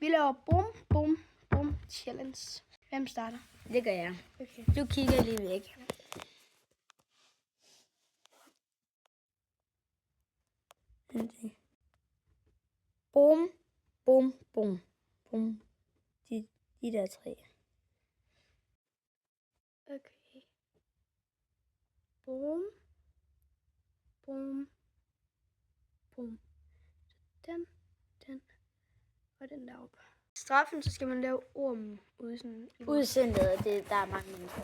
Vi laver bum, bum, bum challenge. Hvem starter? Det gør jeg. Okay. Du kigger lige væk. Bum, bum, bum, bum. De der tre. Okay. Bum, bum, bum. Den og den deroppe. Straffen, så skal man lave ormen ude sådan. Udsendet, der er mange mennesker.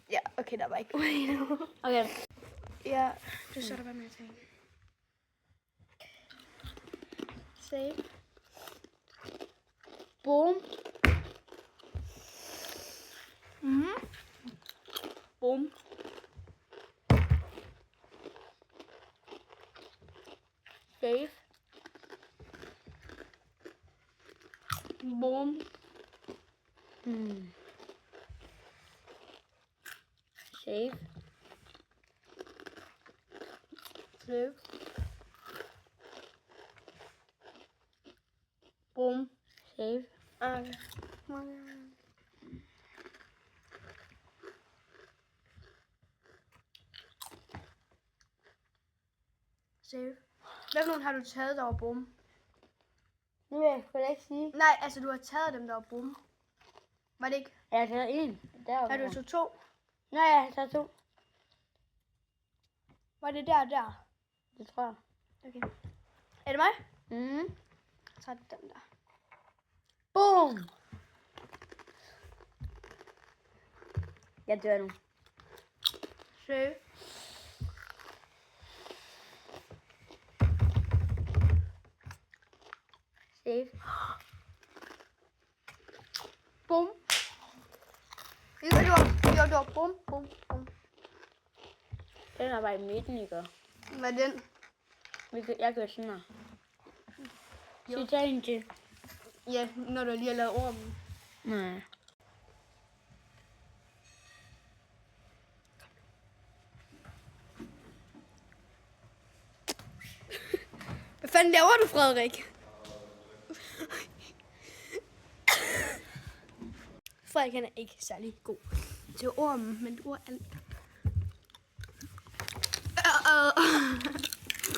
Ja, okay, der var ikke ude. Okay. Ja, du så der bare med at tage. Save. Bum. Bum. Save. Bum. Save. Save. Bum. Save. Okay. Save. Hvad for nogle har du taget, der var bum? Nu vil jeg sgu da ikke sige. Nej, altså du har taget dem, der var bum. Var det ikke? Jeg har taget en. Har du så to? Nej, jeg har taget to. Var det der? Det tror jeg. Okay. Er det mig? Så er det den der. Boom! Jeg dør nu. Save. Save. Bum. Det var bum, bum, bum. Den er bare i midten, ikke? Hvad er den? Jeg gør sådan her. Så tag en til. Ja, når du lige har lavet ormen. Nej. Hvad fanden laver du, Frederik? Frederik, han er ikke særlig god til ormen, men du er alt.